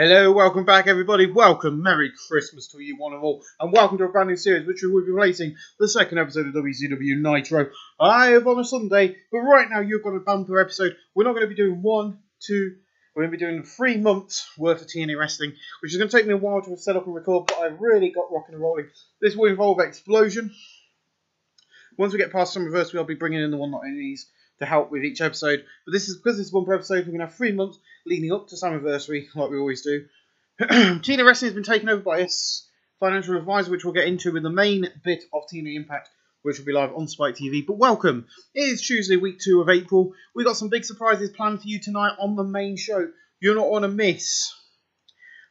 Hello, welcome back everybody, welcome, Merry Christmas to you one and all, and welcome to a brand new series which we will be releasing the second episode of WCW Nitro live on a Sunday, but right now you've got a bumper episode. We're not going to be doing we're going to be doing 3 months worth of TNA wrestling, which is going to take me a while to set up and record, but I've really got rocking and rolling. This will involve Explosion. Once we get past Summerversary, I'll be bringing in the one thngs to help with each episode. But this is because this is one per episode, we're going to have 3 months leading up to Summerversary, like we always do. TNA Wrestling has been taken over by its financial advisor, which we'll get into in the main bit of TNA Impact, which will be live on Spike TV. But welcome! It is Tuesday, week 2 of April. We've got some big surprises planned for you tonight on the main show. You're not want to miss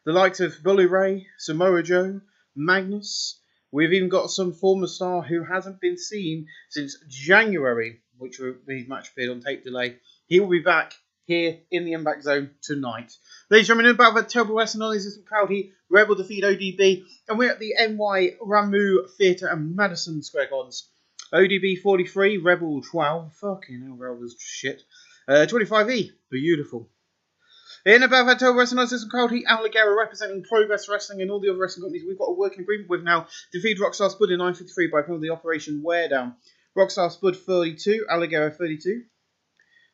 the likes of Bully Ray, Samoa Joe, Magnus. We've even got some former star who hasn't been seen since January, which the match appeared on tape delay. He will be back here in the Impact Zone tonight. Ladies and gentlemen, about that terrible wrestling non-existent crowd here, Rebel defeat ODB, and we're at the NY Ramu Theatre and Madison Square Gardens. ODB 43, Rebel 12, fucking hell, Rebel's shit. 25E, beautiful. In about that terrible wrestling non-existent crowd here, Al Ligero representing Progress Wrestling and all the other wrestling companies we've got a working agreement with now, defeated Rockstar Spud in 9:53 by penalty Operation Wear Down. Rockstar Spud 32, Al Ligero 32.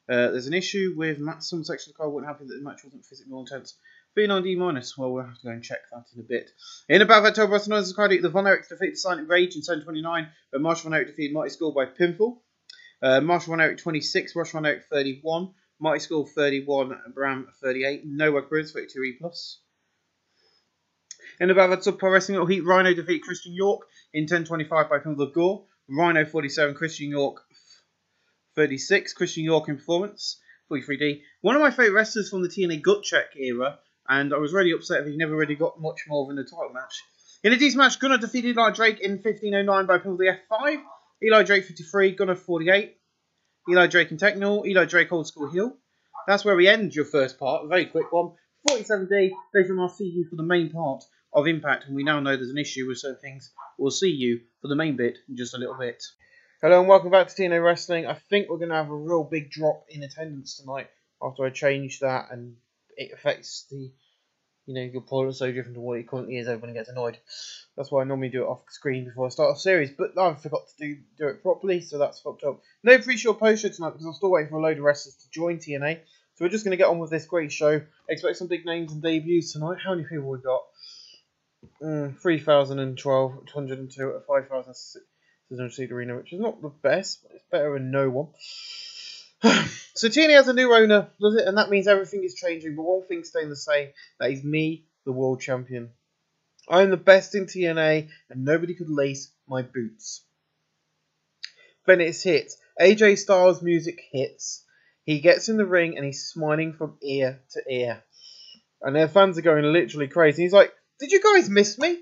There's an issue with some section of the card weren't happy that the match wasn't physically more intense. 39D minus. Well, we'll have to go and check that in a bit. In about that terrible wrestling non-existent crowd, the Von Erichs defeated Silent Rage in 7:29, but Marshall Von Erich defeated Mighty Skull by pinfall. Marshall Von Erich 26, Rush Von Erich 31. Mighty Skull 31, Bram 38, Noah Grizz 32E+. In the Bavard Sub Pro Wrestling Little Heat, Rhino defeat Christian York in 10:25 by penalty of Gore. Rhino 47, Christian York 36, Christian York in performance, 43D. One of my favourite wrestlers from the TNA Gut Check era, and I was really upset that he never really got much more than a title match. In a decent match, Gunnar defeated Eli Drake in 15:09 by penalty F5. Eli Drake 53, Gunnar 48. Eli Drake and Technical, Eli Drake Old School Heel. That's where we end your first part, a very quick one. 47D, David, I'll see you for the main part of Impact, and we now know there's an issue with certain things. We'll see you for the main bit in just a little bit. Hello and welcome back to TNA Wrestling. I think we're going to have a real big drop in attendance tonight after I change that, and it affects the, your poll is so different to what it currently is. Everyone gets annoyed. That's why I normally do it off screen before I start a series, but I forgot to do it properly, so that's fucked up. No pre-show post-show tonight because I'm still waiting for a load of wrestlers to join TNA. So we're just going to get on with this great show. Expect some big names and debuts tonight. How many people we got? 3,012, 102 at a 5,600 seat arena, which is not the best, but it's better than no one. So TNA has a new owner, does it? And that means everything is changing, but one thing's staying the same. That is me, the world champion. I am the best in TNA, and nobody could lace my boots. Then it's hit. AJ Styles' music hits. He gets in the ring, and he's smiling from ear to ear. And their fans are going literally crazy. He's like, did you guys miss me?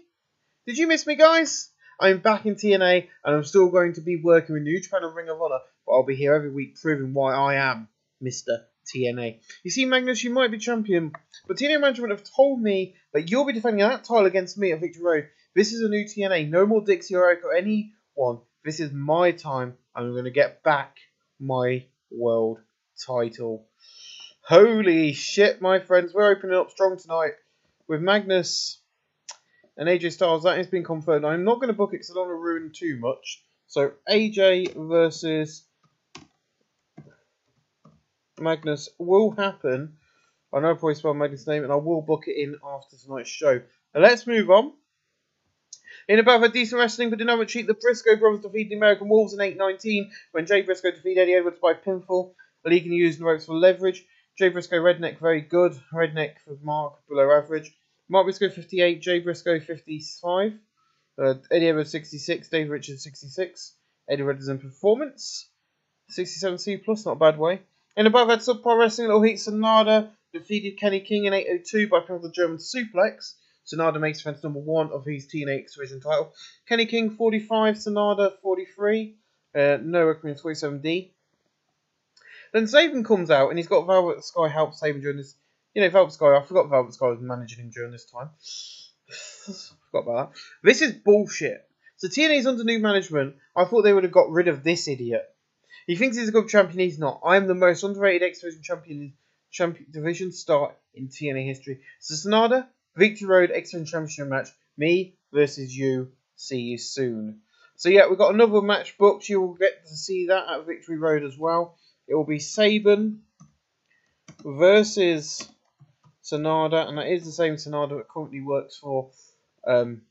Did you miss me, guys? I'm back in TNA, and I'm still going to be working with New Japan and Ring of Honor, but I'll be here every week proving why I am Mr. TNA. You see, Magnus, you might be champion, but TNA management have told me that you'll be defending that title against me at Victory Road. This is a new TNA. No more Dixie or Eric or anyone. This is my time, and I'm going to get back my world title. Holy shit, my friends. We're opening up strong tonight with Magnus and AJ Styles. That has been confirmed. I'm not going to book it because I don't want to ruin too much. So AJ versus Magnus will happen. I know I probably spelled Magnus' name, and I will book it in after tonight's show. Now let's move on. In about a decent wrestling, but did not cheat, the Briscoe brothers defeated the American Wolves in 8:19 when Jay Briscoe defeated Eddie Edwards by pinfall. The league can use the ropes for leverage. Jay Briscoe Redneck very good. Redneck for Mark below average. Mark Briscoe 58, Jay Briscoe 55. Eddie Edwards 66, Dave Richards 66. Eddie Edwards in performance 67C plus, not a bad way. In above that subpar wrestling, Little Heat Sonada defeated Kenny King in 8:02 by penalty German suplex. Sonada makes defense number 1 of his TNA X Division title. Kenny King 45, Sonada 43. Noah Queen 47D. Then Saban comes out and he's got Velvet Sky help Saban during this. Velvet Sky, I forgot Velvet Sky was managing him during this time. Forgot about that. This is bullshit. So TNA's under new management. I thought they would have got rid of this idiot. He thinks he's a good champion, he's not. I am the most underrated X Division champion division star in TNA history. So Sonada, Victory Road X-Men Championship match. Me versus you. See you soon. So yeah, we've got another match booked. You will get to see that at Victory Road as well. It will be Saban versus Sonada, and that is the same Sonada that currently works for New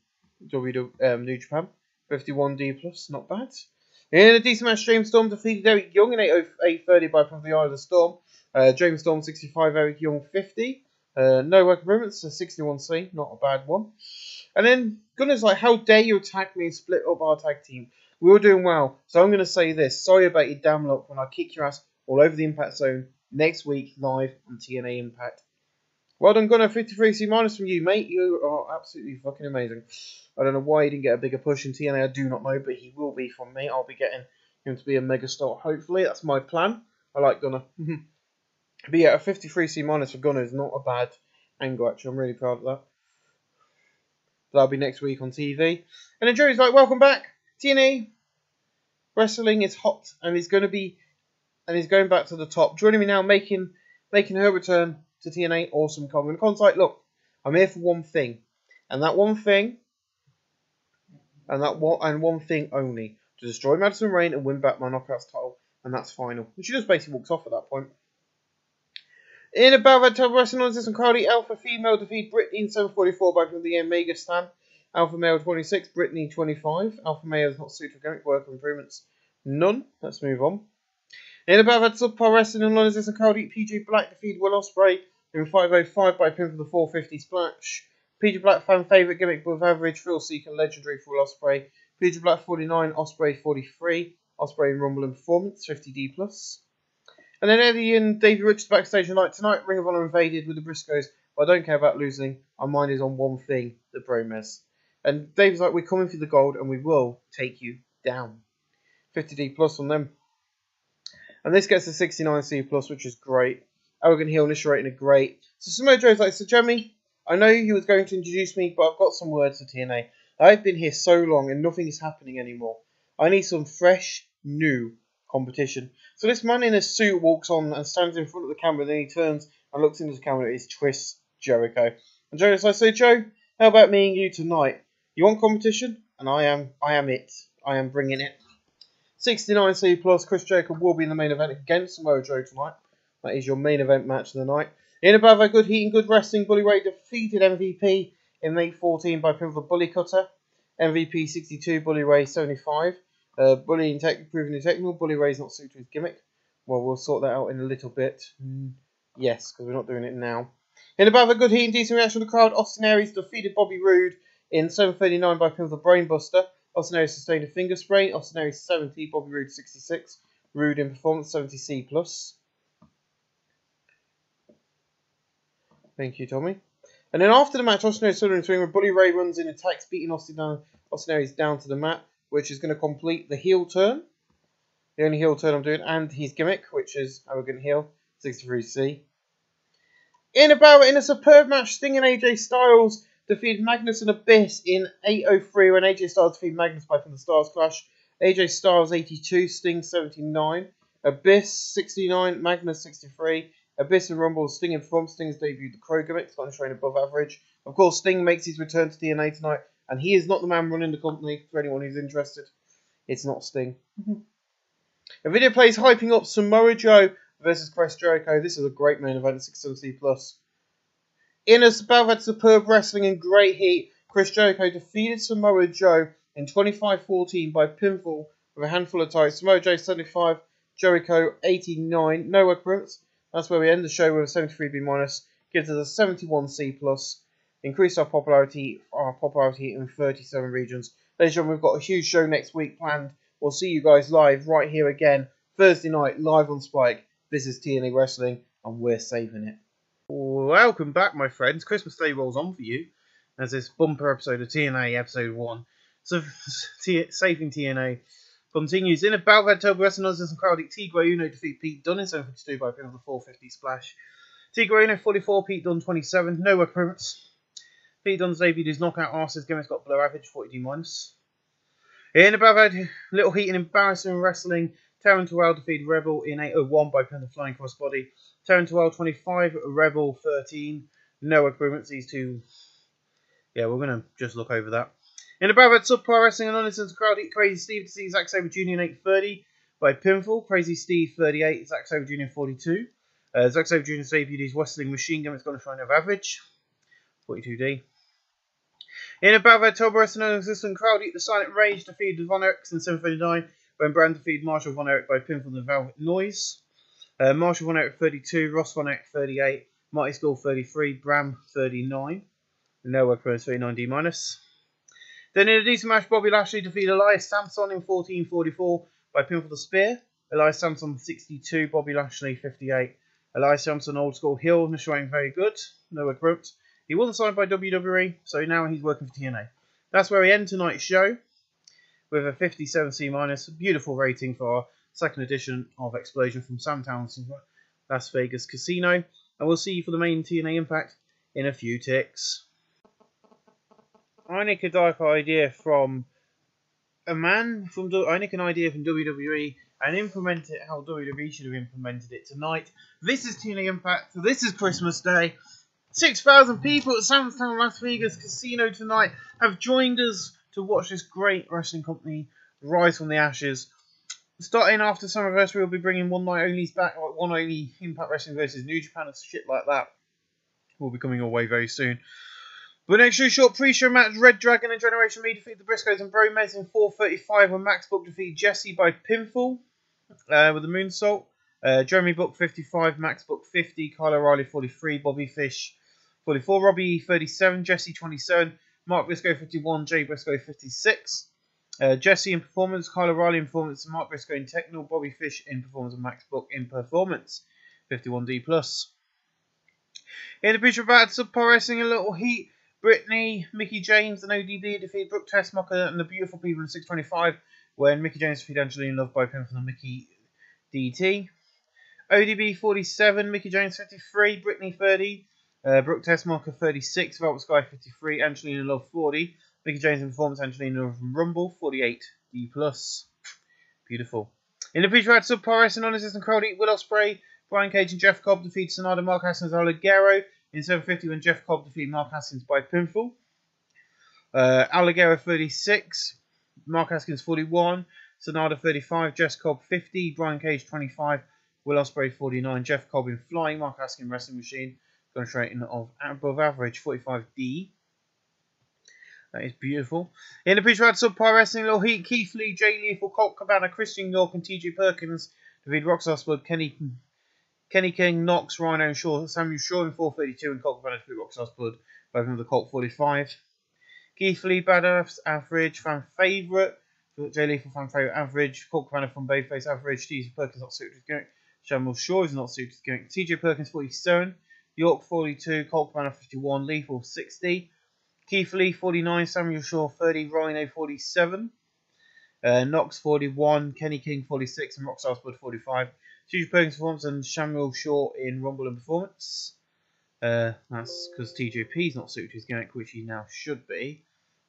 Japan. 51D plus, not bad. In a decent match, James Storm defeated Eric Young in 8:30 by from the Eye of the Storm. James Storm 65, Eric Young 50. No work improvements, a 61C, not a bad one. And then Gunner's like, how dare you attack me and split up our tag team? We were doing well, so I'm going to say this. Sorry about your damn luck when I kick your ass all over the Impact Zone next week live on TNA Impact. Well done, Gunner. 53C minus from you, mate. You are absolutely fucking amazing. I don't know why he didn't get a bigger push in TNA. I do not know, but he will be from me. I'll be getting him to be a megastar, hopefully. That's my plan. I like Gunner. But yeah, a 53C minus for Gunner is not a bad angle, actually. I'm really proud of that. That'll be next week on TV. And then Joey's like, welcome back. TNA wrestling is hot and is going back to the top. Joining me now, making her return to TNA, Awesome Coleman. Con's like, look, I'm here for one thing. And that one thing, and one thing only. To destroy Madison Rayne and win back my Knockouts title. And that's final. And she just basically walks off at that point. In a battle at Tub Wrestling on and Cardi, Alpha Female defeat Brittany in 7:44 by the Omega Stan. Alpha Male 26, Brittany 25. Alpha Male is not suited for gimmick work improvements. None. Let's move on. In a battle at Subpar Wrestling on and Cardi, PJ Black defeat Will Ospreay in 5:05 by pin for the 450 splash. PJ Black fan favourite gimmick with average, thrill seeker, legendary for Will Ospreay. PJ Black 49, Ospreay 43. Ospreay in Rumble and Performance 50D plus. And then Eddie and Davey Richards backstage are like, tonight Ring of Honor invaded with the Briscoes, but I don't care about losing. Our mind is on one thing, the Bromers. And Davey's like, we're coming for the gold and we will take you down. 50D plus on them. And this gets a 69C plus, which is great. Arrogant Heel initiating are great. So Samoa Joe's like, so Jeremy, I know you was going to introduce me, but I've got some words for TNA. I've been here so long and nothing is happening anymore. I need some fresh, new competition. So this man in a suit walks on and stands in front of the camera, then he turns and looks into the camera. It's Chris Jericho. And Jericho's like, so Joe, how about me and you tonight? You want competition? And I am it. I am bringing it. 69C plus, Chris Jericho will be in the main event against Samoa Joe tonight. That is your main event match of the night. In above a good heat and good wrestling, Bully Ray defeated MVP in 8:14 by pin for Bully Cutter. MVP 62, Bully Ray 75. Bully proving technical. Bully Ray's not suited to his gimmick. Well, we'll sort that out in a little bit. Yes, because we're not doing it now. In above a good heat and decent reaction of the crowd, Austin Aries defeated Bobby Roode in 7:39 by pin for Brainbuster. Austin Aries sustained a finger sprain. Austin Aries 70, Bobby Roode 66. Roode in performance 70C plus. Thank you, Tommy. And then after the match, Austin Aries stood in the ring where Bully Ray runs in, attacks, beating Austin Aries down to the mat, which is going to complete the heel turn. The only heel turn I'm doing, and his gimmick, which is Arrogant Heel, 63C. In a superb match, Sting and AJ Styles defeated Magnus and Abyss in 8:03 when AJ Styles defeated Magnus by from the Stars Clash. AJ Styles 82, Sting 79, Abyss 69, Magnus 63. Abyss and Rumble, Sting in form. Sting's debuted the Crow gimmick, starting to train above average. Of course, Sting makes his return to TNA tonight, and he is not the man running the company, for anyone who's interested. It's not Sting. A video plays hyping up Samoa Joe versus Chris Jericho. This is a great main event, 670 plus. In a bout of superb wrestling and great heat, Chris Jericho defeated Samoa Joe in 25-14 by pinfall with a handful of ties. Samoa Joe 75, Jericho 89. No work points. That's where we end the show with a 73B minus. Gives us a 71C plus. Increase our popularity in 37 regions. Ladies and gentlemen, we've got a huge show next week planned. We'll see you guys live right here again. Thursday night, live on Spike. This is TNA Wrestling, and we're saving it. Welcome back, my friends. Christmas Day rolls on for you as this bumper episode of TNA Episode 1. So, Saving TNA continues. In a bout of October Wrestling Nonsense and Crowdy, Tigre Uno defeat Pete Dunne in 7:52 by pin of the 450 splash. Tigre Uno 44, Pete Dunne 27. No work appearance. Pete Dunne's debuted his knockout arses. Gimmick's got below average, 40D minus. In above little heat and embarrassing wrestling, Taryn Terrell defeated Rebel in 8:01 by pin of the flying crossbody. Terran 12, 25, Rebel 13. No improvements. These two, yeah, we're going to just look over that. In the Bravo Subpar Wrestling and Unlicensed Crowd, Crazy Steve to see Zack Sabre Jr. in 830 by pinfall. Crazy Steve 38, Zack Sabre Jr. 42. Zack Sabre Jr.'s debuted Wrestling Machine Gun. It's going to try and have average. 42D. In a Bravo Turbo Wrestling and Unlicensed Crowd, the Silent Rage defeated Von Erichs in 739 when Brand defeated Marshall Von Erich by pinfall in the Velvet Noise. Marshall Von Erich 32, Ross Von Erich 38, Marty Skull 33, Bram 39. No work for 39D minus. Then in a decent match, Bobby Lashley defeated Elias Samson in 1444 by pinfall the Spear. Elias Samson 62, Bobby Lashley 58. Elias Samson old school heel, showing very good. No work for it. He wasn't signed by WWE, so now he's working for TNA. That's where we end tonight's show with a 57C minus. Beautiful rating for our second edition of Explosion from Sam Townsend's Las Vegas Casino. And we'll see you for the main TNA Impact in a few ticks. I nick a dark idea from a man from I nick an idea from WWE and implement it how WWE should have implemented it tonight. This is TNA Impact. This is Christmas Day. 6,000 people at Sam's Town Las Vegas Casino tonight have joined us to watch this great wrestling company rise from the ashes. Starting after Summerversary, we'll be bringing one night onlys back, like one only Impact Wrestling versus New Japan and shit like that. Will be coming your way very soon. But next show, short pre-show match, Red Dragon and Generation Me defeat the Briscoes and Bromez in 4:35 when Max Book defeated Jesse by pinfall with the moonsault. Jeremy Book 55, Max Book 50, Kyle O'Reilly 43, Bobby Fish 44, Robbie 37, Jesse 27, Mark Briscoe 51, Jay Briscoe 56. Jesse in performance, Kyle O'Reilly in performance, Mark Briscoe in technical, Bobby Fish in performance, and Max Book in performance. 51D+. In the picture about Subpar Wrestling a little heat, Brittany, Mickey James, and ODB defeated Brooke Tessmacher and the Beautiful People in 625 when Mickey James defeated Angelina Love by pinfall and Mickey DT. ODB 47, Mickey James 53, Brittany 30, Brooke Tessmacher 36, Velvet Sky 53, Angelina Love 40, Mickey James in performance, Angelina Love from Rumble 48D+. Beautiful. In the feature had Subpar Wrestling on Assistant Crowley, Will Ospreay, Brian Cage and Jeff Cobb defeated Sonata, Mark Haskins, Allegero in 750 when Jeff Cobb defeated Mark Haskins by pinfall. Allegero 36, Mark Haskins 41, Sonata 35, Jeff Cobb 50, Brian Cage 25, Will Ospreay 49, Jeff Cobb in flying, Mark Haskins Wrestling Machine, going rating of above average 45D. That is beautiful. In the picture had Subpar Wrestling, Little Heat, Keith Lee, Jay Lethal, Colt Cabana, Christian York, and TJ Perkins defeated Rockstar Spud, Kenny King, Knox, Rhino, and Shaw, Samuel Shaw in 432, and Colt Cabana defeated Rockstar Spud by him with the Colt 45. Keith Lee, Badass, average, fan favourite. Jay Lethal, fan favourite, average. Colt Cabana from Bayface, average. TJ Perkins not suited to gimmick. Samuel Shaw is not suited to gimmick. TJ Perkins 47, York 42, Colt Cabana 51, Lethal 60. Keith Lee 49, Samuel Shaw 30, Rhino 47, Knox 41, Kenny King 46, and Rockstar Spud 45. TJ Perkins performance and Samuel Shaw in Rumble and Performance. That's because TJP is not suited to his gimmick, which he now should be.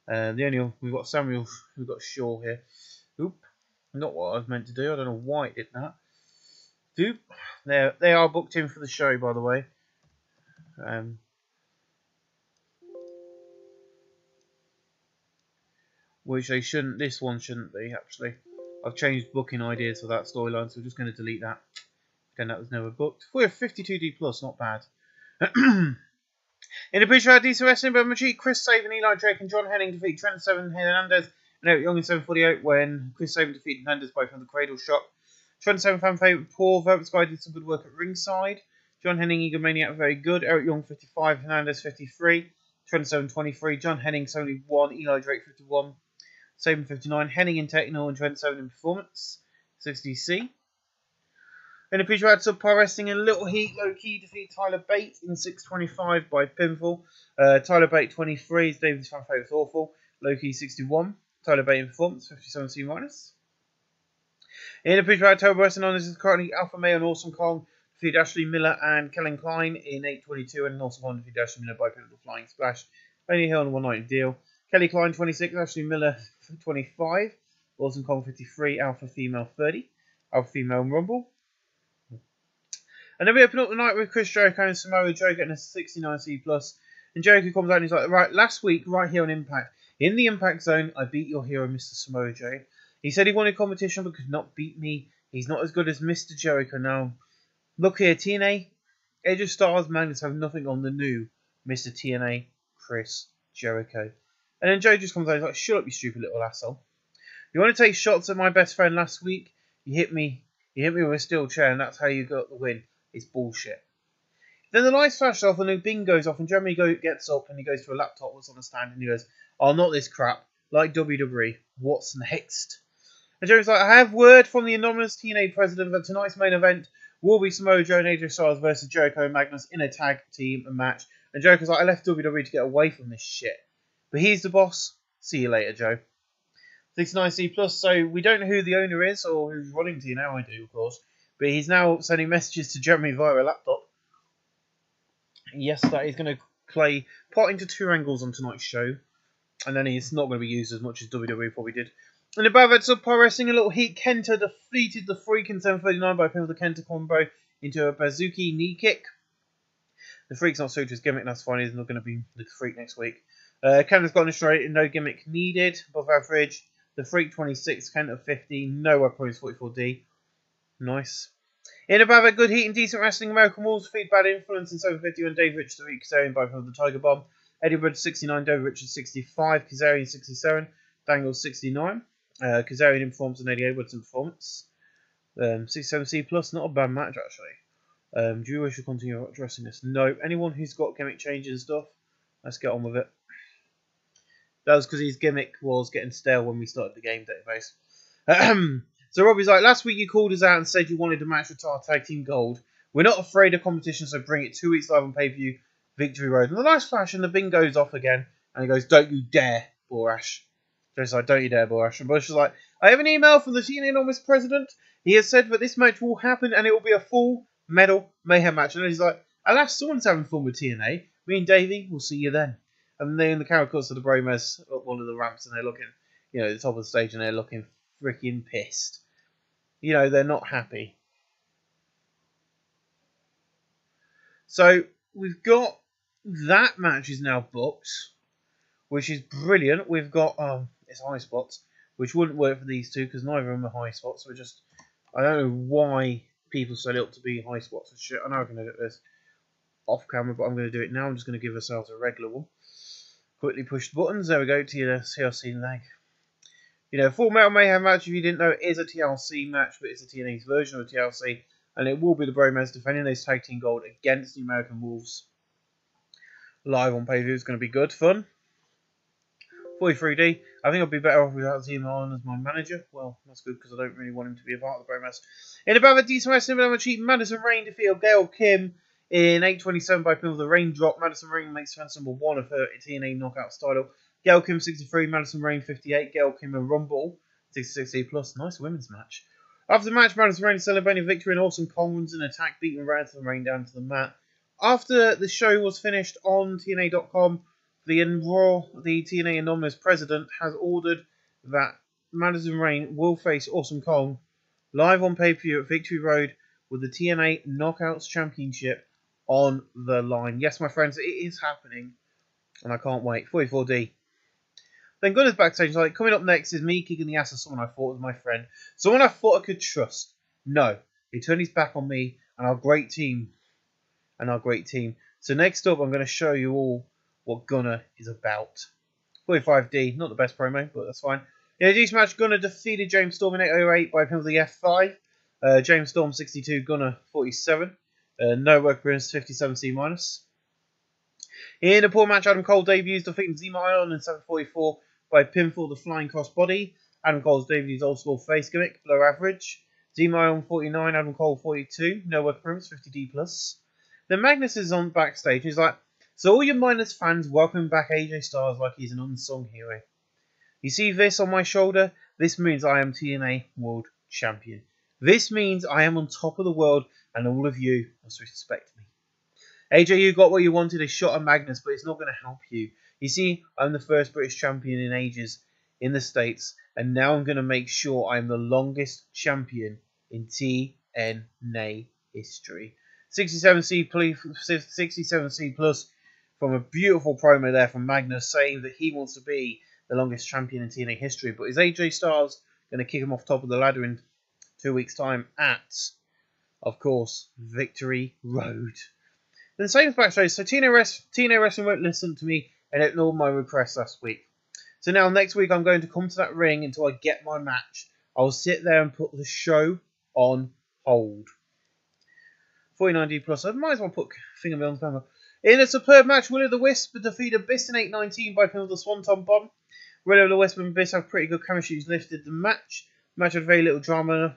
We've got Samuel, we've got Shaw here. Oop, not what I was meant to do. I don't know why it did that. Oop, they are booked in for the show, by the way. Which they shouldn't. This one shouldn't be, actually. I've changed booking ideas for that storyline, so we're just going to delete that. Again, that was never booked. We're 52D+, not bad. In the picture, had decent wrestling, but Majid, Chris Sabin, Eli Drake, and John Henning defeat Trent Seven, Hernandez, and Eric Young in 748 when Chris Sabin defeated Hernandez by from the Cradle Shot. Trent Seven fan favourite Paul, Velvet Sky did some good work at ringside. John Henning, Egomaniac, very good. Eric Young 55, Hernandez 53, Trent 7 23, John Henning 71, Eli Drake 51. Sabin 59, Henning in technical and Trent 7 in performance, 60C. In the picture, had Subpar Wrestling in Little Heat, Low Key defeat Tyler Bate in 625 by pinfall. Tyler Bate 23 is David's fan favourite awful. Low Key 61, Tyler Bate in performance, 57C minus. In the picture, had Turbo Wrestling on this is currently Alpha Male and Awesome Kong defeat Ashley Miller and Kellen Klein in 822 and Awesome Kong defeat Ashley Miller by pinfall flying splash. Only Hill on a one night deal. Kelly Klein 26, Ashley Miller 25, Awesome Kong 53, Alpha Female 30, Alpha Female in Rumble. And then we open up the night with Chris Jericho and Samoa Joe getting a 69C+. And Jericho comes out and he's like, right, last week, right here on Impact, in the Impact Zone, I beat your hero, Mr. Samoa Joe. He said he wanted competition but could not beat me. He's not as good as Mr. Jericho now. Look here, TNA, Edge of Stars, Magnus have nothing on the new Mr. TNA, Chris Jericho. And then Joe just comes out and he's like, shut up, you stupid little asshole. You want to take shots at my best friend last week? You hit me with a steel chair and that's how you got the win. It's bullshit. Then the lights flash off and the bing goes off and Jeremy gets up and he goes to a laptop that's on the stand and he goes, oh, not this crap. Like WWE, what's next? And Jeremy's like, I have word from the anonymous TNA president that tonight's main event will be Samoa Joe and AJ Styles versus Jericho and Magnus in a tag team match. And Jericho's like, I left WWE to get away from this shit. But he's the boss. See you later, Joe. 69C+, so we don't know who the owner is or who's running TNA. I do, of course. But he's now sending messages to Jeremy via a laptop. Yes, that is going to play part into 2 angles on tonight's show. And then he's not going to be used as much as WWE probably did. And above it, Pro Wrestling, a little heat. Kenta defeated the Freak in 7:39 by putting the Kenta combo into a Bazooki knee kick. The Freak's not suited to his gimmick, that's fine. He's not going to be the Freak next week. Kenta's gone straight, no gimmick needed. Above average. The Freak 26, Kenta 50, no weapons 44D. Nice. In above a good heat and decent wrestling, American Wolves defeat Bad Influence in 7:50 and Dave Richards defeat Kazarian by the Tiger Bomb. Eddie Wood 69, Dave Richards 65, Kazarian 67, Dangle 69. Kazarian informs and Eddie Edwards in performance. 67C+, not a bad match actually. Do you wish to continue addressing this? No. Anyone who's got gimmick changes and stuff, let's get on with it. That was because his gimmick was getting stale when we started the game database. So Robbie's like, last week you called us out and said you wanted a match with our tag team gold. We're not afraid of competition, so bring it 2 weeks live on pay-per-view, Victory Road. And the nice flash and the bing goes off again. And he goes, don't you dare, Borash. Joe's like, don't you dare, Borash. And Bush is like, I have an email from the TNA Anonymous president. He has said that this match will happen and it will be a full medal mayhem match. And then he's like, alas, someone's having fun with TNA. Me and Davey, we'll see you then. And then the camera cuts to the Bromers up one of the ramps and they're looking, at the top of the stage and they're looking freaking pissed. They're not happy. So we've got that match is now booked, which is brilliant. We've got it's high spots, which wouldn't work for these two because neither of them are high spots. So I don't know why people set it up to be high spots and shit. I know I can edit this off camera, but I'm going to do it now. I'm just going to give ourselves a regular one. Quickly push the buttons. There we go. To your TLC leg. Full Metal Mayhem match, if you didn't know, is a TLC match, but it's a TNA's version of a TLC, and it will be the Bromans defending those tag team gold against the American Wolves. Live on pay-per-view is going to be good fun. 43D. I think I'd be better off without Zima on as my manager. Well, that's good because I don't really want him to be a part of the Bromans. In about a decent wrestling, but I'm a cheap Madison Rain defeated Gail Kim in 8:27 by pin with the raindrop. Madison Rain makes defense number 1 of her TNA Knockouts title. Gail Kim 63, Madison Rain 58, Gail Kim and Rumble 66C+. Nice women's match. After the match, Madison Rain celebrating victory and Awesome Collins in an attack, beating Madison Rain down to the mat. After the show was finished on TNA.com, the TNA Anonymous president has ordered that Madison Rain will face Awesome Kong live on pay-per-view at Victory Road with the TNA Knockouts Championship on the line. Yes, my friends, it is happening, and I can't wait. 44D. Then Gunner's backstage, like, coming up next is me kicking the ass of someone I thought was my friend. Someone I thought I could trust. No. He turned his back on me and our great team. So next up, I'm going to show you all what Gunner is about. 45D, not the best promo, but that's fine. In a decent match, Gunner defeated James Storm in 8:08 by pin of the F5. James Storm 62, Gunner 47. No work appearance 57C-. In a poor match, Adam Cole debuts defeating Zima Ion in 7:44 by pinfall the Flying Cross Body. Adam Cole's debuts old school face gimmick, below average. Zima Ion 49, Adam Cole 42, no work appearance 50D+. Then Magnus is on backstage. He's like, so all your Minus fans welcome back AJ Styles like he's an unsung hero. You see this on my shoulder? This means I am TNA World Champion. This means I am on top of the world and all of you must respect me. AJ, you got what you wanted, a shot at Magnus, but it's not going to help you. You see, I'm the first British champion in ages in the States, and now I'm going to make sure I'm the longest champion in TNA history. 67C plus from a beautiful promo there from Magnus saying that he wants to be the longest champion in TNA history. But is AJ Styles going to kick him off top of the ladder in 2 weeks' time at, of course, Victory Road? Then same as backstage. So TNA Wrestling won't listen to me and ignored my request last week. So now next week I'm going to come to that ring until I get my match. I'll sit there and put the show on hold. 49D plus. I might as well put finger me on the camera. In a superb match, Will of the Wisp defeated Biss in 8:19 by pin of the Swanton Bomb. Will of the Wisp and Biss have pretty good chemistry. He's lifted the match. The match had very little drama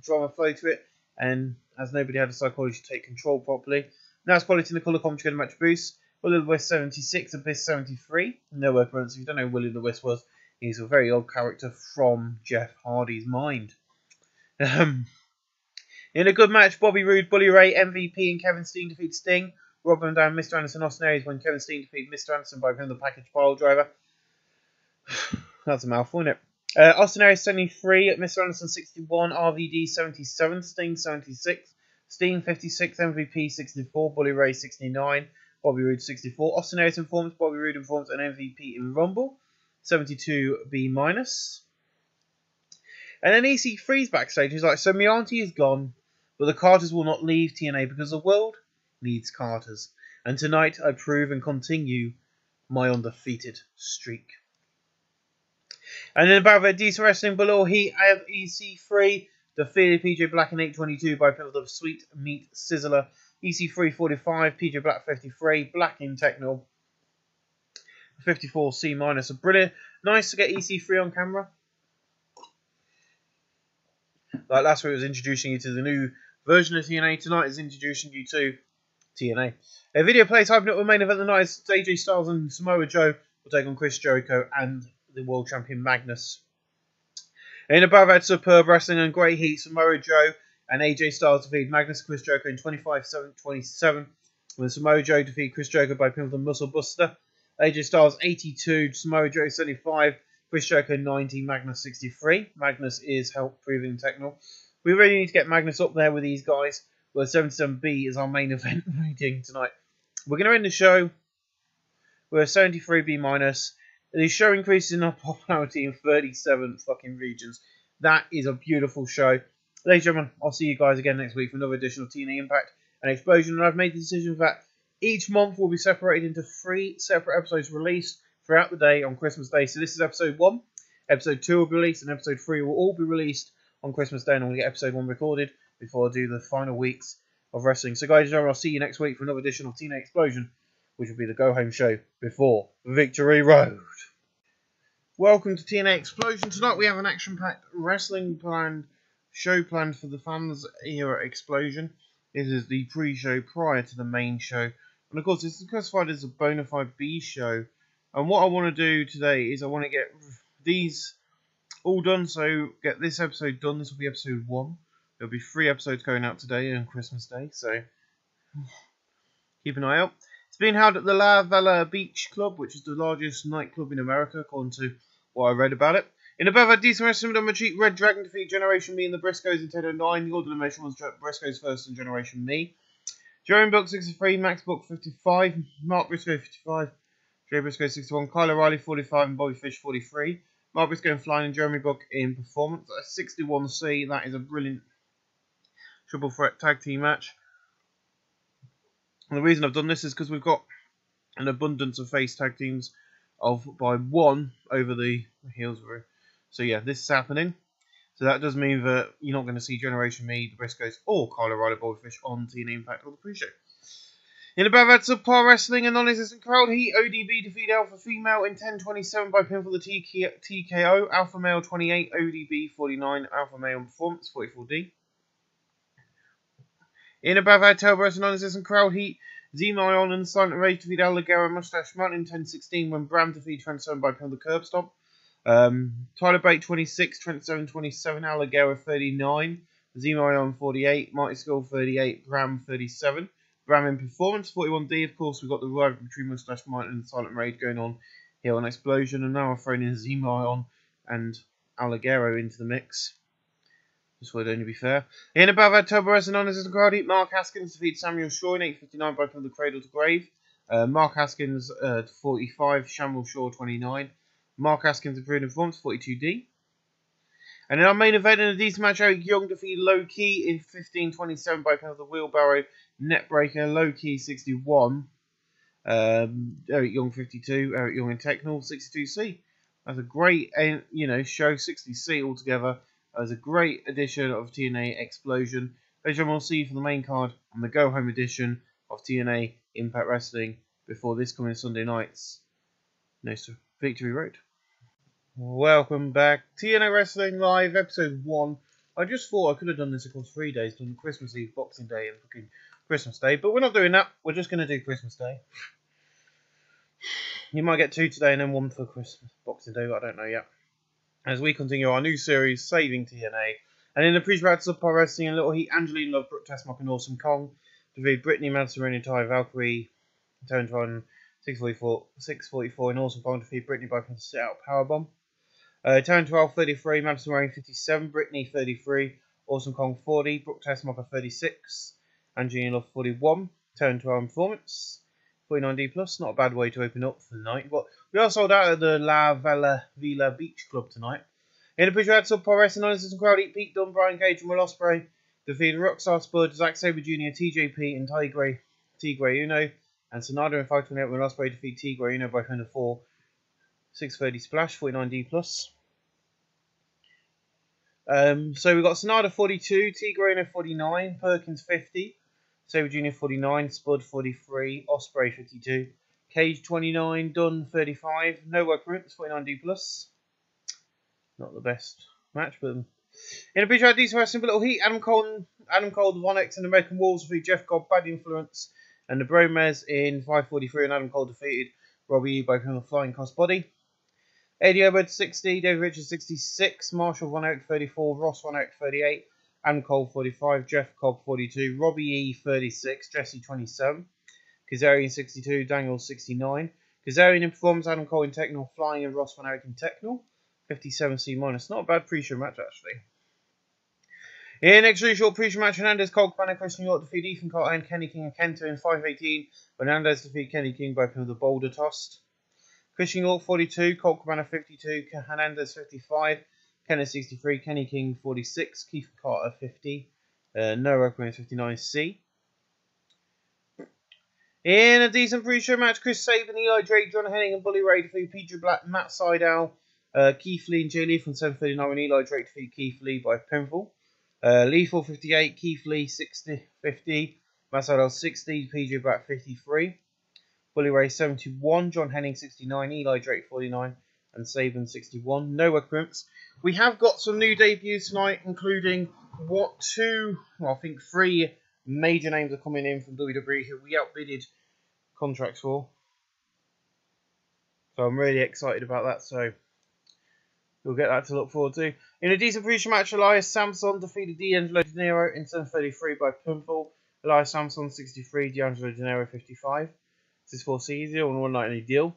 flow to it, and as nobody had the psychology to take control properly. Now it's quality in the colour commentary and match boost. Will of the Wisp 76 and Biss 73. No reference. If you don't know who Will of the Wisp was, he's a very old character from Jeff Hardy's mind. In a good match, Bobby Roode, Bully Ray, MVP, and Kevin Steen defeat Sting. Rob Van Dam, Mr. Anderson, Austin Aries when Kevin Steen defeated Mr. Anderson by putting the package pile driver. That's a mouthful, isn't it? Austin Aries 73, Mr. Anderson 61, RVD 77, Sting 76, Steen 56, MVP 64, Bully Ray 69, Bobby Roode 64. Austin Aries informs, Bobby Roode informs, and MVP in Rumble 72 B-. And then EC3's backstage. He's like, so my auntie is gone, but the Carters will not leave TNA because the world needs Carters. And tonight I prove and continue my undefeated streak. And then about Decent Wrestling below, he had EC3 defeated PJ Black in 8:22 by pin of the Sweet Meat Sizzler. EC3 45, PJ Black 53, Black in Techno 54 C-. A brilliant, nice to get EC3 on camera. Like last week was introducing you to the new version of TNA, tonight is introducing you to TNA. A video plays hyping up the main event of the night as AJ Styles and Samoa Joe will take on Chris Jericho and the world champion Magnus. In above had superb wrestling and great heat, Samoa Joe and AJ Styles defeat Magnus and Chris Jericho in 25-7-27, when Samoa Joe defeat Chris Jericho by pin of the Muscle Buster. AJ Styles 82, Samoa Joe 75, Chris Jericho 90, Magnus 63. Magnus is help proving technical. We really need to get Magnus up there with these guys. Where 77B is our main event rating tonight. We're going to end the show with 73B-. The show increases in our popularity in 37 fucking regions. That is a beautiful show. Ladies and gentlemen, I'll see you guys again next week for another edition of TNA Impact and Explosion. And I've made the decision that each month will be separated into 3 separate episodes released throughout the day on Christmas Day. So this is episode 1, episode 2 will be released, and episode 3 will all be released on Christmas Day, and I'm going to get episode 1 recorded before I do the final weeks of wrestling. So guys, I'll see you next week for another edition of TNA Explosion, which will be the go-home show before Victory Road. Welcome to TNA Explosion. Tonight we have an action-packed wrestling show planned for the fans here at Explosion. This is the pre-show prior to the main show. And of course, this is classified as a bona fide B show. And what I want to do today is I want to get these all done, so get this episode done. This will be episode 1. There'll be 3 episodes going out today on Christmas Day, so keep an eye out. It's being held at the La Vela Beach Club, which is the largest nightclub in America, according to what I read about it. In above, a decent wrestling on Majik Red Dragon defeat Generation Me and the Briscoes in 10:09. The order elimination was Briscoes first and Generation Me. Jeremy Book 63, Max Book 55, Mark Briscoe 55, Jay Briscoe 61, Kyle O'Reilly 45, and Bobby Fish 43. Mark Briscoe in flying and Jeremy Book in performance. That's 61C. That is a brilliant triple threat tag team match. And the reason I've done this is because we've got an abundance of face tag teams by 1 over the heels. So yeah, this is happening. So that does mean that you're not going to see Generation Me, the Briscoes, or Kyle O'Reilly, Bobby Fish on TNA Impact or the pre-show. In the battle of Par Wrestling and non-existent crowd heat, ODB defeat Alpha Female in 10:27 by pin for the TKO. Alpha Male 28, ODB 49, Alpha Male Performance 44D. In a battle of Tail Wrestling non-existent crowd heat, Z-Mion and Silent Rage defeat El Ligero and Mustache Mountain in 10:16 when Bram defeat 27 by pin for the Curb Stomp. Tyler Bate 26, 27, El Ligero 39, Z-Mion 48, Mighty Skull 38, Bram 37. Bram in performance, 41D. Of course, we've got the rivalry between Mustache Mountain and Silent Rage going on here on Explosion, and now I've thrown in Z-Mion and El Ligero into the mix. This would only be fair. In above that, Turbo Wrestling known as the crowd heat, Mark Haskins defeats Samuel Shaw in 8:59 by from the cradle to grave. Mark Haskins 45, Samuel Shaw 29. Mark Haskins improved in performance 42D. And in our main event, in a decent match, Eric Young defeated Low Key in 15:27 by pound of the wheelbarrow netbreaker. Low Key 61. Eric Young 52. Eric Young in Technical 62C. That's a great, show 60C altogether. That was a great edition of TNA Explosion. Later on, we'll see you for the main card on the go home edition of TNA Impact Wrestling before this coming Sunday night's Victory Road. Welcome back. TNA Wrestling Live, Episode 1. I just thought I could have done this across 3 days, done Christmas Eve, Boxing Day, and fucking Christmas Day, but we're not doing that. We're just going to do Christmas Day. You might get 2 today and then 1 for Christmas, Boxing Day, but I don't know yet. As we continue our new series, Saving TNA. And in the pre-show sub Pro Wrestling, Little Heat, Angeline Love, Brooke Tessmark, and Awesome Kong defeated Brittany, Madison, Renee, Ty, Valkyrie, Tone 644, and Awesome Kong defeated Brittany by a sit-out powerbomb. Tone 12, 33, Madison Rain 57, Brittany 33, Awesome Kong 40, Brooke Tessmark 36, Angeline Love 41, Tone 12 performance, 49D plus, not a bad way to open up for the night. But we are sold out at the La Villa Beach Club tonight. In the picture, sub Pro Wrestling Honors and Crowd Eat, Pete Dunne, Brian Cage, and Will Ospreay defeated Rockstar Spud, Zack Sabre Jr., TJP, and Tigre Uno. And Sonata and 528 Will Ospreay defeat Tigre Uno by 4, 630 splash, 49D plus. So we've got Sonata 42, Tigre Uno 49, Perkins 50. Sabre Jr. 49, Spud 43, Ospreay 52, Cage 29, Dunn 35, no work points, 49D plus. Not the best match, but in a big show, decent wrestling, but Little Heat, Adam Cole, the Von X, and American Wolves defeated Jeff Cobb, Bad Influence, and the Bromez in 5:43, and Adam Cole defeated Robbie E by a flying crossbody. Eddie Edwards 60, David Richards 66, Marshall Von Erich 34, Ross Von Erich 38. Adam Cole 45, Jeff Cobb 42, Robbie E 36, Jesse 27, Kazarian 62, Daniel 69, Kazarian in performance, Adam Cole in Technical, Flying, and Ross Von Erich in Technical, 57C minus. Not a bad pre-show match actually. In next really short pre-show match, Hernandez, Cole Cabana, Chris New York defeat Ethan Carter and Kenny King and Kenta in 5:18. Hernandez defeat Kenny King by the boulder tossed. Christian York 42, Colt Cabana 52, Hernandez 55, Kenneth 63, Kenny King 46, Keith Carter 50, Noah 59C. In a decent pre-show match, Chris Sabin, Eli Drake, John Henning, and Bully Ray defeat Peter Black, Matt Sydal, Keith Lee, and Jay Lee from 7:39 when Eli Drake defeat Keith Lee by pinfall. Lethal 58, Keith Lee 50, Matt Sydal 60, PJ Black 53. Bully Ray 71, John Henning 69, Eli Drake 49, and Sabin 61. No equipments. We have got some new debuts tonight, including I think 3 major names are coming in from WWE who we outbidded contracts for. So I'm really excited about that. So we'll get that to look forward to. In a decent pre-show match, Elias Samson defeated D'Angelo De Niro in 7:33 by pinfall. Elias Samson 63, D'Angelo De Niro 55. This is 4C, 0-1 night any deal.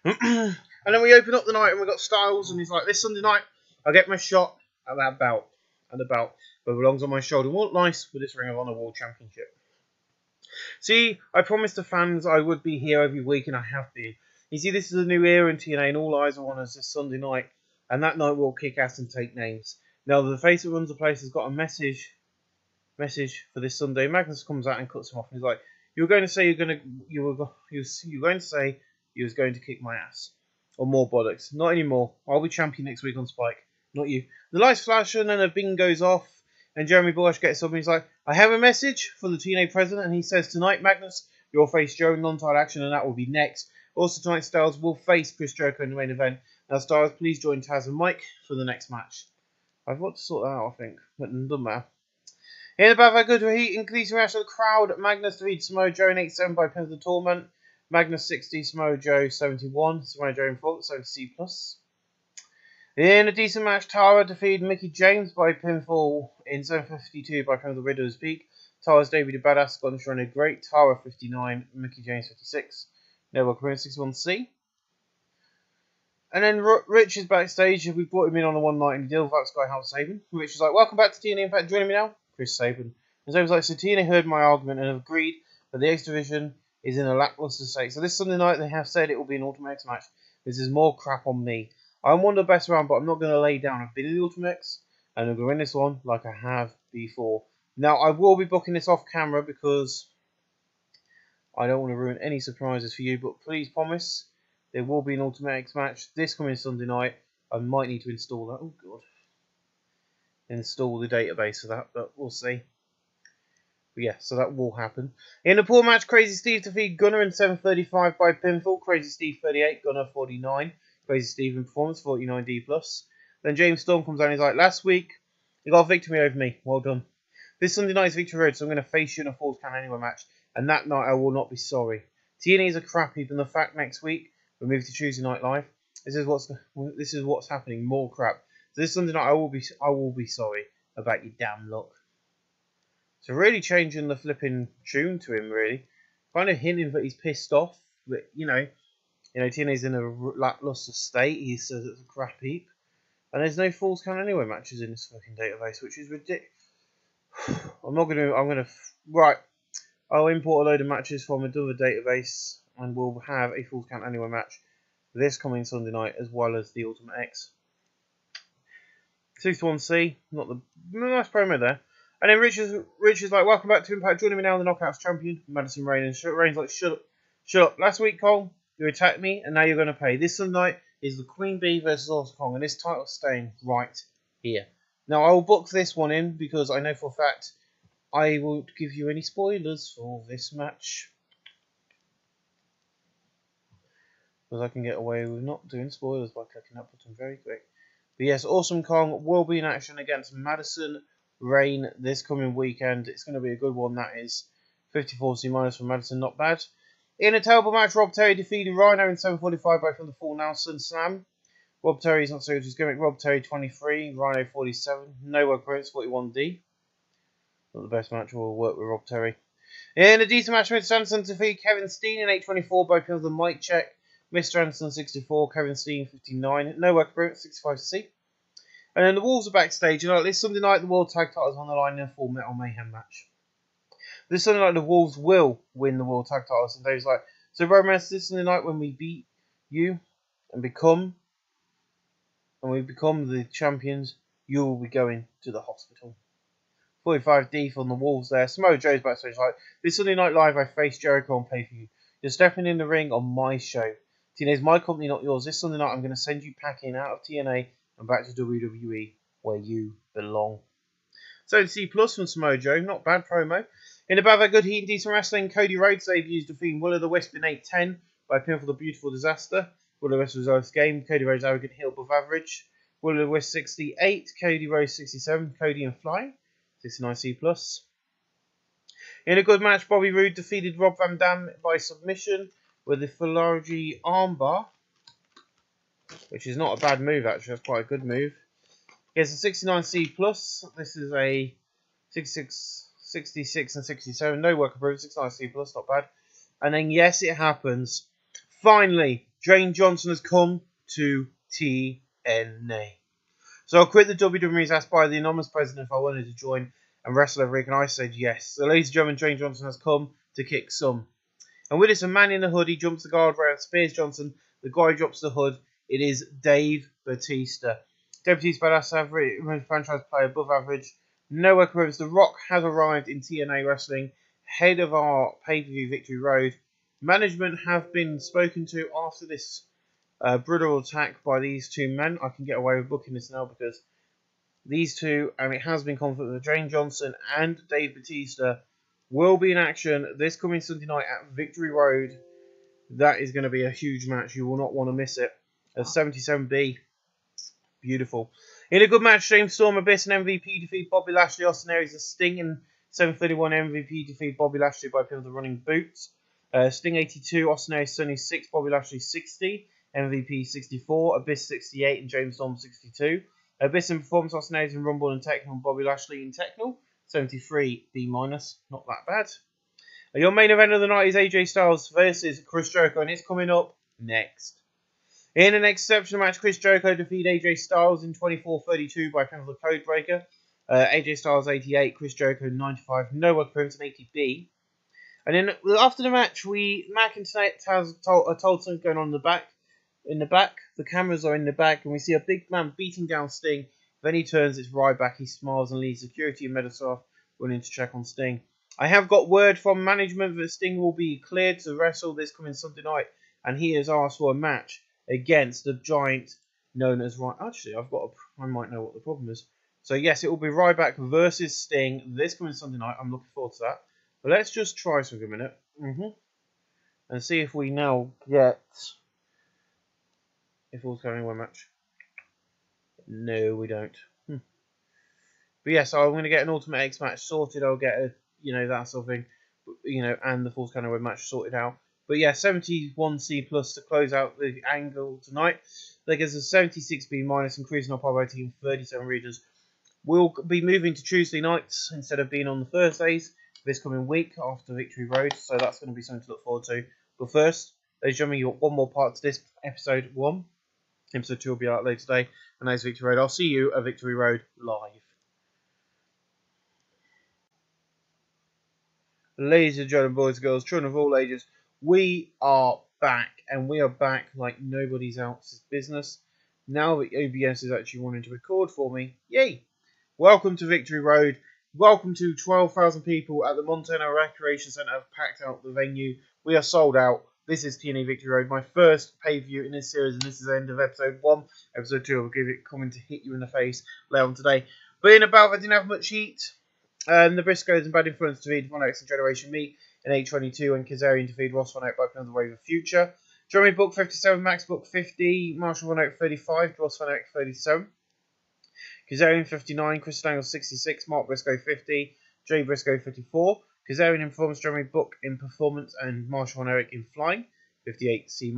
And then we open up the night and we've got Styles, and he's like, this Sunday night, I get my shot at that belt. And the belt that belongs on my shoulder. Won't nice for this Ring of Honor World Championship. See, I promised the fans I would be here every week, and I have been. You see, this is a new era in TNA, and all eyes are on us this Sunday night. And that night we'll kick ass and take names. Now, the face that runs the place has got a message for this Sunday. Magnus comes out and cuts him off, and he's like, you were going to say you was going to kick my ass. Or more bollocks. Not anymore. I'll be champion next week on Spike. Not you. The lights flash and then a bing goes off. And Jeremy Bush gets up and he's like, I have a message for the TNA president. And he says, tonight, Magnus, you'll face Joe in non-title action, and that will be next. Also, tonight, Styles will face Chris Jericho in the main event. Now, Styles, please join Taz and Mike for the next match. I've got to sort that out, I think. But it doesn't matter. In the battle, good to heat, increasing reaction of the crowd. Magnus defeats Samoa Joe in 8-7 by pin of the Torment. Magnus 60, Samoa Joe 71. Samoa Joe in fault, 70C+. In a decent match, Tara defeated Mickey James by pinfall in 7:52 by pin of the Widow's Peak. Tara's debut to Badass Scottish running great. Tara 59, Mickey James 56. Network Career 61C. And then Rich is backstage. We brought him in on a one-night deal without Sky House Saban. Rich is like, welcome back to TNA. In fact, joining me now, Chris Saban. And so he was like, so TNA heard my argument and have agreed that the X Division is in a lackluster state. So this Sunday night, they have said it will be an Ultimate X match. This is more crap on me. I'm one of the best around, but I'm not going to lay down. I've been in the Ultimate X, and I'm going to win this one like I have before. Now, I will be booking this off camera because I don't want to ruin any surprises for you, but please promise there will be an Ultimate X match this coming Sunday night. I might need to install that. Oh, God. Install the database for that, but we'll see. But yeah, so that will happen. In the pool match, Crazy Steve defeated Gunner in 7:35 by pinfall. Crazy Steve 38, Gunner 49. Crazy Steve in performance, 49D+. Then James Storm comes out and he's like, last week, you got a victory over me. Well done. This Sunday night is Victory Road, so I'm going to face you in a Falls Count Anywhere match. And that night I will not be sorry. TNA is a crap heap, and the fact next week we move to Tuesday Night Live. This is what's happening. More crap. So this Sunday night I will be sorry about your damn luck. So really changing the flipping tune to him, really, kind of hinting that he's pissed off. But you know, TNA's in a lackluster state. He's a crap heap, and there's no Falls Count Anywhere matches in this fucking database, which is ridiculous. Right. I'll import a load of matches from another database, and we'll have a Falls Count Anywhere match this coming Sunday night, as well as the Ultimate X. 61C, not the nice promo there. And then Rich is like, welcome back to Impact. Joining me now, the Knockouts champion, Madison Rain. And Rain's like, shut up. Last week, Cole, you attacked me, and now you're going to pay. This Sunday night is the Queen Bee versus Awesome Kong, and this title's staying right here. Now, I will book this one in because I know for a fact I won't give you any spoilers for this match. Because I can get away with not doing spoilers by clicking that button very quick. But yes, Awesome Kong will be in action against Madison Rain this coming weekend. It's going to be a good one, that is. 54C minus for Madison, not bad. In a terrible match, Rob Terry defeated Rhino in 7:45 by from the Full Nelson Slam. Rob Terry's not so good as his gimmick. Rob Terry 23, Rhino 47. No work points, 41D. Not the best match, will work with Rob Terry. In a decent match, Mr. Anderson defeated Kevin Steen in 8:24 by pin of the mic check. Mr. Anderson 64, Kevin Steen 59. No work points, 65C. And then the Wolves are backstage. You know, this Sunday night, the World Tag Titles on the line in a Full Metal Mayhem match. This Sunday night, the Wolves will win the World Tag Titles. And Dave's like, so Romance, this Sunday night when we beat you and we become the champions, you will be going to the hospital. 45D from the Wolves there. Samoa Joe's backstage like, this Sunday Night Live, I face Jericho on pay-per-view. You're stepping in the ring on my show. TNA's my company, not yours. This Sunday night, I'm going to send you packing out of TNA and back to WWE, where you belong. So C plus from Samoa Joe, not bad promo. In about that good heat and decent wrestling, Cody Rhodes debuts defeating Will of the Wisp in 8:10 by pin for the Beautiful Disaster. Will of the Wisp was Earth's game. Cody Rhodes arrogant heel above average. Will of the Wisp 68, Cody Rhodes 67, Cody and Fly 69C plus. In a good match, Bobby Roode defeated Rob Van Dam by submission with the Philology armbar, which is not a bad move actually. That's quite a good move. He has a 69C plus. This is a 66 and 67. No work approved. 69C plus, not bad. And then yes, it happens. Finally, Dwayne Johnson has come to TNA. So I quit the WWE. Was asked by the anonymous president if I wanted to join and wrestle every week, and I said yes. So ladies and gentlemen, Dwayne Johnson has come to kick some. And with this, a man in the hood, he jumps the guardrail, spears Johnson. The guy drops the hood. It is Dave Bautista. Dave Bautista, badass average, franchise player, above average. No work approved. The Rock has arrived in TNA Wrestling, head of our pay-per-view Victory Road. Management have been spoken to after this brutal attack by these two men. I can get away with booking this now because these two, and it has been confirmed that Dwayne Johnson and Dave Bautista will be in action this coming Sunday night at Victory Road. That is going to be a huge match. You will not want to miss it. A 77B. Beautiful. In a good match, James Storm, Abyss, and MVP defeat Bobby Lashley. Austin Aries and Sting in 7:31. MVP defeat Bobby Lashley by pin of the running boots. Sting 82, Austin Aries 76, Bobby Lashley 60, MVP 64, Abyss 68, and James Storm 62. Abyss in performance, Austin Aries in Rumble and Techno, and Bobby Lashley in Techno 73, B-. Not that bad. Your main event of the night is AJ Styles versus Chris Jericho, and it's coming up next. In an exceptional match, Chris Jericho defeated AJ Styles in 24-32 by count of the Codebreaker. AJ Styles 88, Chris Jericho 95, Noah Crimson 80B. And then after the match, Mac and Tna has told something going on in the back. The cameras are in the back, and we see a big man beating down Sting. Then he turns, it's Ryback. He smiles and leaves security and medical staff running to check on Sting. I have got word from management that Sting will be cleared to wrestle this coming Sunday night, and he has asked for a match against the giant known as Actually, I might know what the problem is. So yes, it will be Ryback versus Sting this coming Sunday night. I'm looking forward to that. But let's just try for a minute. And see if we now get a Falls Count Anywhere match. No, we don't. But yes, I'm going to get an Ultimate X match sorted. I'll get that sort of thing. And the Falls Count Anywhere match sorted out. But yeah, 71C plus to close out the angle tonight. There gives us 76B minus, increasing our poverty in 37 regions. We'll be moving to Tuesday nights instead of being on the Thursdays this coming week after Victory Road, so that's going to be something to look forward to. But first, ladies and gentlemen, you've got one more part to this episode 1. Episode 2 will be out later today, and that's Victory Road. I'll see you at Victory Road live. Ladies and gentlemen, boys and girls, children of all ages, we are back, and we are back like nobody's else's business. Now that OBS is actually wanting to record for me, yay! Welcome to Victory Road. Welcome to 12,000 people at the Montana Recreation Centre have packed out the venue. We are sold out. This is TNA Victory Road, my first pay-per-view in this series, and this is the end of episode 1. Episode 2 will give it coming to hit you in the face later on today. But in a bout that didn't have much heat, the Briscoes and Bad Influence defeated Von X and Generation Me in 8:22, and Kazarian defeated Ross Von X by another Wave of Future. Jeremy Book 57, Max Book 50, Marshall Von X 35, Ross Von X 37. Kazarian 59, Chris Daniels 66, Mark Briscoe 50, Jay Briscoe 54. Kazarian in performance, Jeremy Book in performance, and Marshall and Eric in flying, 58 C-.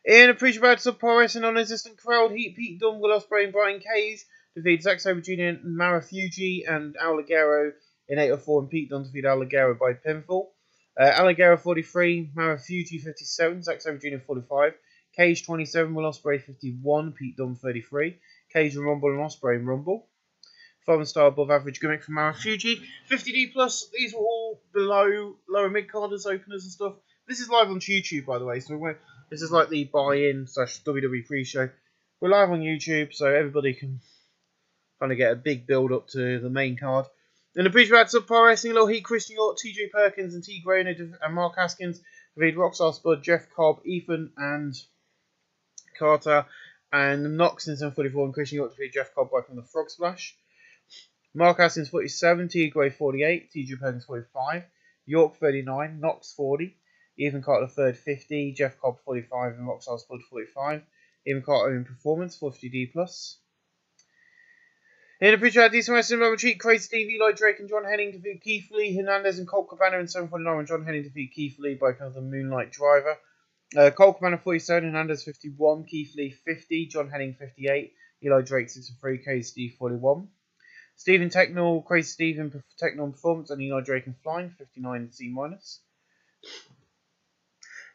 In a pre-show subpar wrestling non-existent crowd, Pete Dunne, Will Ospreay, and Brian Cage defeated Zack Sabre Jr., Mara Fuji, and Al Ligero in 8:04, and Pete Dunne defeated Al Ligero by pinfall. Al Ligero 43, Mara Fuji 57, Zack Sabre Jr. 45, Cage 27, Will Ospreay 51, Pete Dunne 33. Cage and Rumble and Ospreay and Rumble. 5-star above average gimmick from Mara Fuji. 50D plus. These were all below lower mid carders, openers and stuff. This is live on YouTube, by the way. So this is like the buy-in / WWE pre-show. We're live on YouTube, so everybody can kind of get a big build up to the main card. In the pre-show at subpar wrestling, Low Heat, Christian York, TJ Perkins, and T. Gray and Mark Haskins defeated Rockstar Spud, Jeff Cobb, Ethan, and Carter. And Knox in 7:44 and Christian York defeated Jeff Cobb by from the Frog Splash. Mark Haskins 47, T. Gray 48, T.J. Perkins 45, York 39, Knox 40, Ethan Carter third 50, Jeff Cobb 45, and Rockstar Spud 45. Ethan Carter in performance 50D plus. In the picture, decent wrestling rubber cheat, Crazy Steve, Eli Drake, and John Henning defeat Keith Lee, Hernandez, and Colt Cabana in 7:49, and John Henning defeat Keith Lee by kind of the Moonlight Driver. Colt Cabana 47, Hernandez 51, Keith Lee 50, John Henning 58, Eli Drake 63, Crazy Steve 41. Stephen Technol, Crazy Steve in Technol performance, and Eli Drake in flying 59 C-.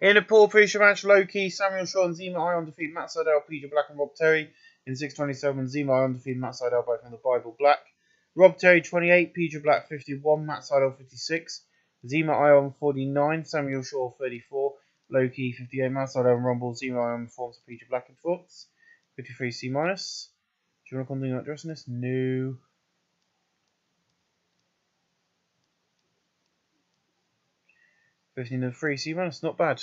In a poor pre-show match, Low Key, Samuel Shaw and Zema Ion defeat Matt Sydal, Peter Black, and Rob Terry in 6:27. Zema Ion defeat Matt Sydal by from the Bible Black. Rob Terry 28, Peter Black 51, Matt Sydal 56, Zema Ion 49, Samuel Shaw 34. Low Key 58, Matt Sydal and Rumble, Zema Ion performs Peter Black and Fox, 53 C-. Do you want to continue not dressing this? No. 15 C-, not bad.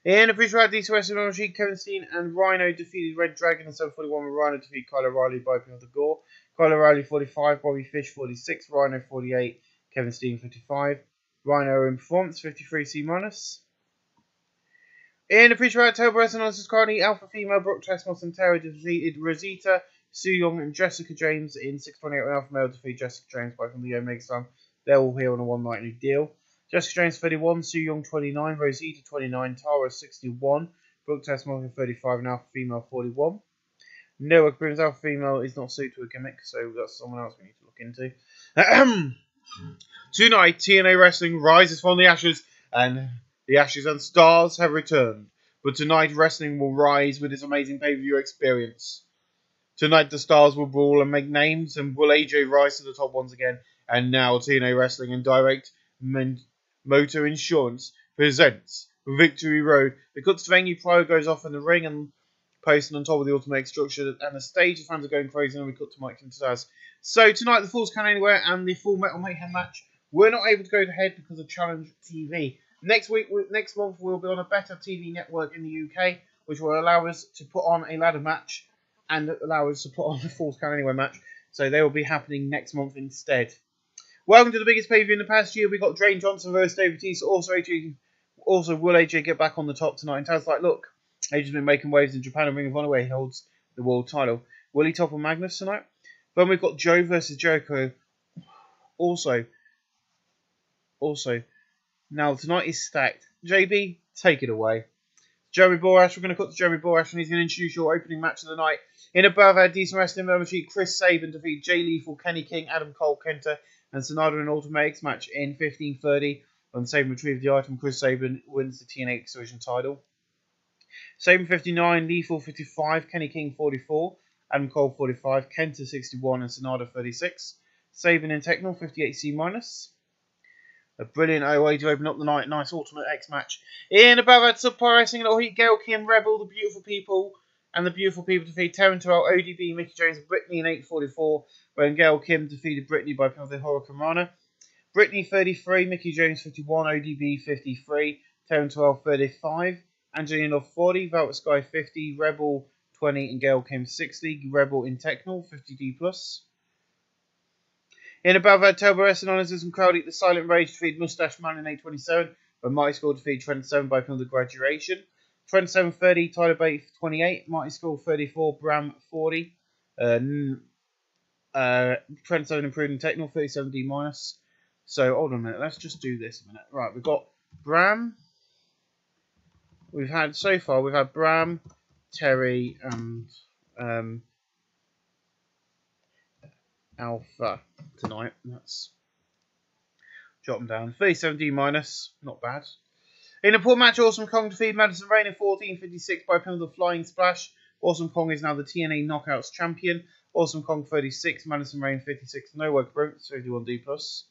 In a pre-show DC Wrestling Energy, Kevin Steen and Rhino defeated Red Dragon in 7:41, with Rhino defeated Kyle O'Reilly by pin of the Gore. Kyle O'Reilly 45, Bobby Fish 46, Rhino 48, Kevin Steen 55. Rhino in performance 53 C-. In the pre-show October Wrestling Analysis Carney, Alpha Female, Brooke Tesmos and Terry defeated Rosita, Sue Young, and Jessica James in 6:28, when Alpha Male defeated Jessica James by from the Omega Slam. They're all here on a one-nightly deal. Jessica James 31, Sue Young 29, Rosita 29, Tara 61, Brooke Tesmos 35, and Alpha Female 41. Noah Grimm's Alpha Female is not suited to a gimmick, so that's someone else we need to look into. Tonight, TNA Wrestling rises from the ashes, and the ashes and stars have returned. But tonight, wrestling will rise with its amazing pay-per-view experience. Tonight, the stars will brawl and make names, and will AJ rise to the top once again? And now, TNA Wrestling and Direct Motor Insurance presents Victory Road. The Kutzvengi Pro goes off in the ring and posting on top of the automatic structure, and the stage, the fans are going crazy, and we cut to Mike and Taz. So tonight, the Falls Count Anywhere and the Full Metal Mayhem match were not able to go ahead because of Challenge TV. Next month, we'll be on a better TV network in the UK, which will allow us to put on a ladder match and allow us to put on the Falls Count Anywhere match. So they will be happening next month instead. Welcome to the biggest pay-per-view in the past year. We got Dwayne Johnson versus David Batista. Also, will AJ get back on the top tonight? And Taz's like, look, AJ's been making waves in Japan and Ring of Honor where he holds the world title. Will he topple Magnus tonight? Then we've got Joe versus Jericho. Also, now tonight is stacked. JB, take it away. Jerry Borash, we're going to cut to Jerry Borash and he's going to introduce your opening match of the night. In above our decent wrestling match, Chris Sabin defeat Jay Lethal, Kenny King, Adam Cole, Kenta, and Sonata in an Automatics match in 15:30. When Sabin retrieved the item, Chris Sabin wins the TNA X Division title. Sabin 59, Lethal 55, Kenny King 44, Adam Cole 45, Kenta 61, and Sonata 36. Sabin in Techno 58C-. A brilliant way to open up the night. Nice Ultimate X match. In above that, Subpar Wrestling and All Heat, Gail Kim, Rebel, The Beautiful People, and The Beautiful People defeat Taryn Terrell, ODB, Mickey James, and Brittany in 8:44, when Gail Kim defeated Brittany by penalty Hurricane Rana. Brittany 33, Mickey James 51, ODB 53, Taryn Terrell 35, Angelina 40, Velvet Sky 50, Rebel 20, and Gail Kim 60, Rebel in Techno 50D+. In above that, Turbo Wrestling Honors and Crowley, The Silent Rage defeated Mustache Man in 8:27, when Mighty Skull defeated Trent 7 by penalty Graduation. Trent 7:30, Tyler Bate 28, Mighty Skull 34, Bram 40, Trent 7 improved in Techno 37D-. So hold on a minute, let's just do this a minute. Right, we've got Bram. We've had Bram, Terry, and Alpha tonight. Let's jot them down. 37D-, not bad. In a poor match, Awesome Kong defeated Madison Rain in 14:56 by penalty Flying Splash. Awesome Kong is now the TNA Knockouts champion. Awesome Kong 36, Madison Rain 56, no work broke, 51D+.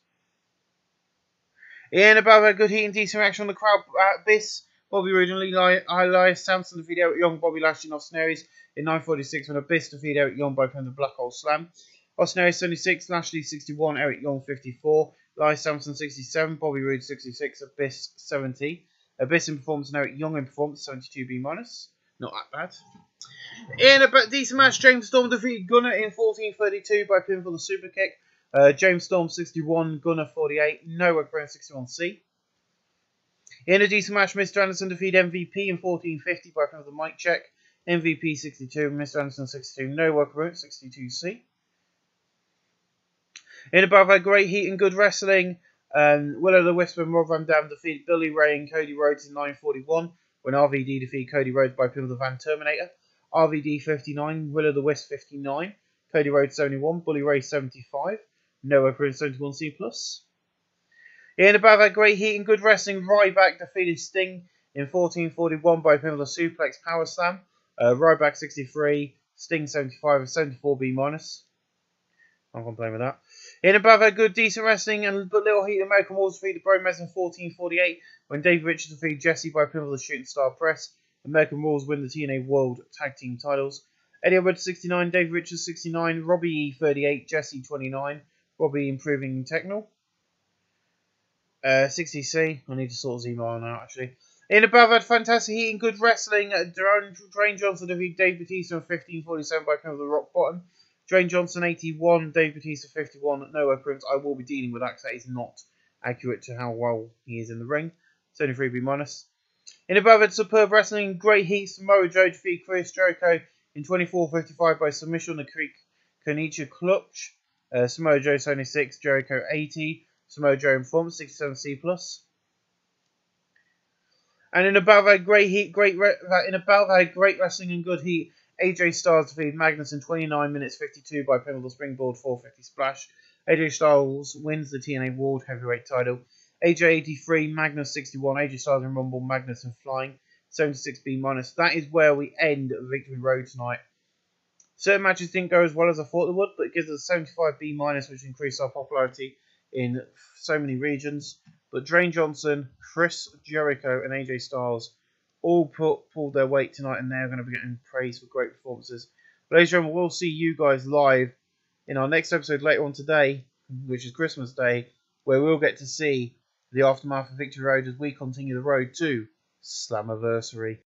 In above a good heat and decent reaction on the crowd, Abyss, Bobby Roode and Elias Sampson defeated Eric Young, Bobby Lashley and Austin Aries in 9:46 when Abyss defeated Eric Young by penalty Black Hole Slam. Austin Aries 76, Lashley 61, Eric Young 54, Elias Sampson 67, Bobby Roode 66, Abyss 70. Abyss in performance and Eric Young in performance 72B-. Not that bad. In a decent match, James Storm defeated Gunner in 14:32 by pinfall the super kick. James Storm 61, Gunner 48, no work around 61C. In a decent match, Mr. Anderson defeated MVP in 14:50 by pinfall the mic check. MVP 62, Mr. Anderson 62, no work around 62C. In above our great heat and good wrestling, Will O' the Wisp and Rob Van Dam defeated Billy Ray and Cody Rhodes in 9:41 when RVD defeated Cody Rhodes by pinfall the Van Terminator. RVD 59, Will O' the Wisp 59, Cody Rhodes 71, Bully Ray 75, Noah Cruz 71C+. In above our great heat and good wrestling, Ryback defeated Sting in 14:41 by pinfall the Suplex Power Slam. Ryback 63, Sting 75, and 74B-. I'm complaining with that. In above our good, decent wrestling and but little heat, American Walls defeated Bromez in 14:48 when Dave Richards defeated Jesse by pinfall the Shooting Star Press. American Rules win the TNA World Tag Team titles. Eddie Edwards 69, Dave Richards 69, Robbie E 38, Jesse 29, Robbie improving Techno. 60C, I need to sort his email out actually. In above that, fantastic heat and good wrestling, Dwayne Johnson defeated Dave Batista in 15:47 by pinfall the Rock Bottom. Dwayne Johnson 81, Dave Batista 51, Noah Prince. I will be dealing with that because that is not accurate to how well he is in the ring. 73B-. In above it, superb wrestling, great heat, Samoa Joe defeated Chris Jericho in 24:55 by submission on the Creek Konichi Clutch. Samoa Joe 76, Jericho 80, Samoa Joe in performance 67C+. And in above our great heat, great wrestling and good heat, AJ Styles defeated Magnus in 29 minutes 52 by pinfall the Springboard 450 Splash. AJ Styles wins the TNA World Heavyweight title. AJ 83, Magnus 61, AJ Styles in Rumble, Magnus in Flying. 76 B-. That is where we end Victory Road tonight. Certain matches didn't go as well as I thought they would, but it gives us 75 B-, which increased our popularity in so many regions. But Dwayne Johnson, Chris Jericho, and AJ Styles all pulled their weight tonight, and they're going to be getting praise for great performances. But ladies and gentlemen, we'll see you guys live in our next episode later on today, which is Christmas Day, where we'll get to see the aftermath of Victory Road as we continue the road to Slammiversary.